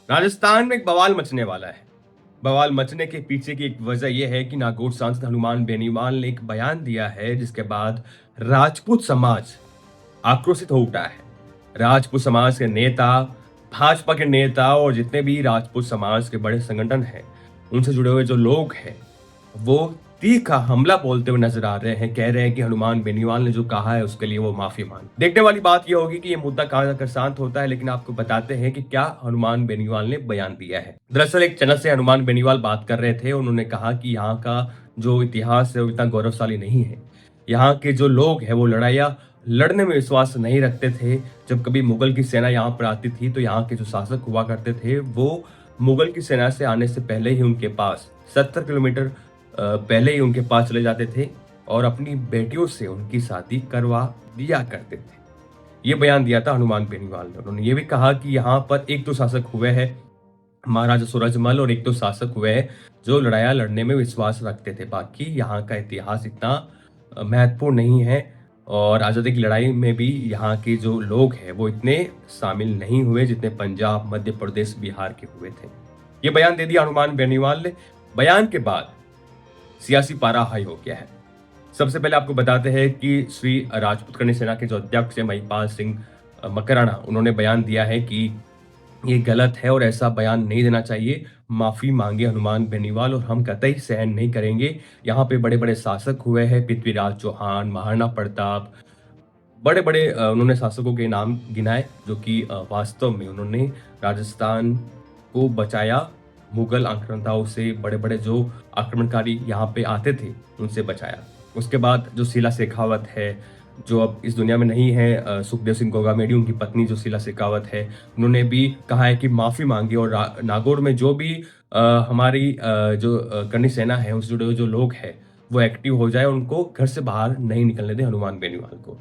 राजस्थान में एक बवाल मचने वाला है। बवाल मचने के पीछे की एक वजह यह है कि नागौर सांसद हनुमान बेनीवाल ने एक बयान दिया है जिसके बाद राजपूत समाज आक्रोशित हो उठा है। राजपूत समाज के नेता, भाजपा के नेता और जितने भी राजपूत समाज के बड़े संगठन हैं, उनसे जुड़े हुए जो लोग हैं, वो तीखा हमला बोलते हुए नजर आ रहे हैं। कह रहे हैं कि हनुमान बेनीवाल ने जो कहा है उसके लिए वो माफी मांग। देखने वाली बात यह होगी कि ये मुद्दा कहां जाकर शांत होता है, लेकिन आपको बताते हैं कि क्या हनुमान बेनीवाल ने बयान दिया है। दरअसल एक चैनल से हनुमान बेनीवाल बात कर रहे थे। उन्होंने कहा कि यहाँ का जो इतिहास है वो इतना गौरवशाली नहीं है। यहाँ के जो लोग हैं वो लड़ाइयाँ लड़ने में विश्वास नहीं रखते थे। जब कभी मुगल की सेना यहाँ पर आती थी तो यहाँ के जो शासक हुआ करते थे वो मुगल की सेना से आने से पहले ही उनके पास 70 किलोमीटर पहले ही उनके पास चले जाते थे और अपनी बेटियों से उनकी शादी करवा दिया करते थे। ये बयान दिया था हनुमान बेनीवाल ने। उन्होंने ये भी कहा कि यहाँ पर एक तो शासक हुए हैं महाराजा सूरजमल और एक तो शासक हुए हैं जो लड़ाइयाँ लड़ने में विश्वास रखते थे। बाकी यहाँ का इतिहास इतना महत्वपूर्ण नहीं है और आज़ादी की लड़ाई में भी यहाँ के जो लोग हैं वो इतने शामिल नहीं हुए जितने पंजाब, मध्य प्रदेश, बिहार के हुए थे। ये बयान दे दिया हनुमान बेनीवाल ने। बयान के बाद सियासी पारा हाई हो गया है। सबसे पहले आपको बताते हैं कि श्री राजपूत कन्या सेना के जो अध्यक्ष हैं महिपाल सिंह मकराना, उन्होंने बयान दिया है कि ये गलत है और ऐसा बयान नहीं देना चाहिए। माफी मांगे हनुमान बेनीवाल और हम कतई सहन नहीं करेंगे। यहाँ पे बड़े बड़े शासक हुए हैं, पृथ्वीराज चौहान, महाराणा प्रताप, बड़े बड़े उन्होंने शासकों के नाम गिनाए जो कि वास्तव में उन्होंने राजस्थान को बचाया मुगल आक्रांताओं से। बड़े बड़े जो आक्रमणकारी यहाँ पे आते थे उनसे बचाया। उसके बाद जो शीला शेखावत है जो अब इस दुनिया में नहीं है, सुखदेव सिंह गोगामेडी उनकी पत्नी जो शीला शेखावत है, उन्होंने भी कहा है कि माफी मांगी और नागौर में जो भी हमारी जो कन्या सेना है उससे जुड़े हुए जो लोग हैं वो एक्टिव हो जाए, उनको घर से बाहर नहीं निकलने दें हनुमान बेनीवाल को।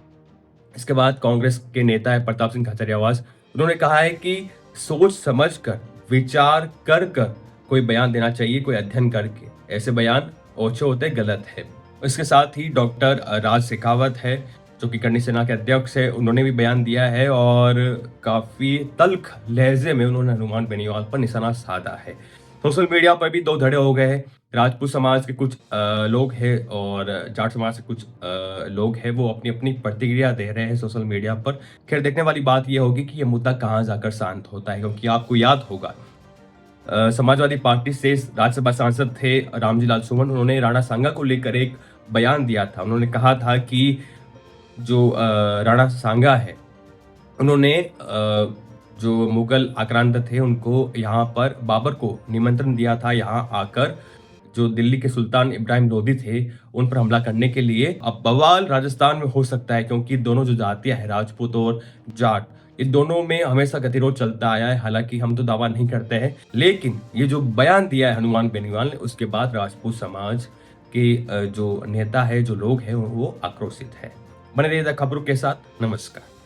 इसके बाद कांग्रेस के नेता है प्रताप सिंह खाचरियावास, उन्होंने कहा है कि सोच समझ कर, विचार कर कर कोई बयान देना चाहिए, कोई अध्ययन करके। ऐसे बयान ओछे होते गलत है। इसके साथ ही डॉक्टर राज शेखावत है जो कि कन्या सेना के अध्यक्ष है, उन्होंने भी बयान दिया है और काफी तल्ख लहजे में उन्होंने हनुमान बेनीवाल पर निशाना साधा है। सोशल मीडिया पर भी दो धड़े हो गए हैं। राजपूत समाज के कुछ लोग हैं और जाट समाज के कुछ लोग हैं, वो अपनी अपनी प्रतिक्रिया दे रहे हैं सोशल मीडिया पर। खैर देखने वाली बात यह होगी कि यह मुद्दा कहाँ जाकर शांत होता है, क्योंकि आपको याद होगा समाजवादी पार्टी से राज्यसभा सांसद थे रामजी लाल सुमन, उन्होंने राणा सांगा को लेकर एक बयान दिया था। उन्होंने कहा था कि जो राणा सांगा है उन्होंने जो मुगल आक्रांत थे उनको यहाँ पर बाबर को निमंत्रण दिया था यहाँ आकर जो दिल्ली के सुल्तान इब्राहिम लोदी थे उन पर हमला करने के लिए। अब बवाल राजस्थान में हो सकता है क्योंकि दोनों जो जातियां हैं राजपूत और जाट, इस दोनों में हमेशा गतिरोध चलता आया है। हालांकि हम तो दावा नहीं करते हैं, लेकिन ये जो बयान दिया है हनुमान बेनीवाल ने उसके बाद राजपूत समाज के जो नेता है, जो लोग हैं वो आक्रोशित है। बने रहिएगा खबरों के साथ। नमस्कार।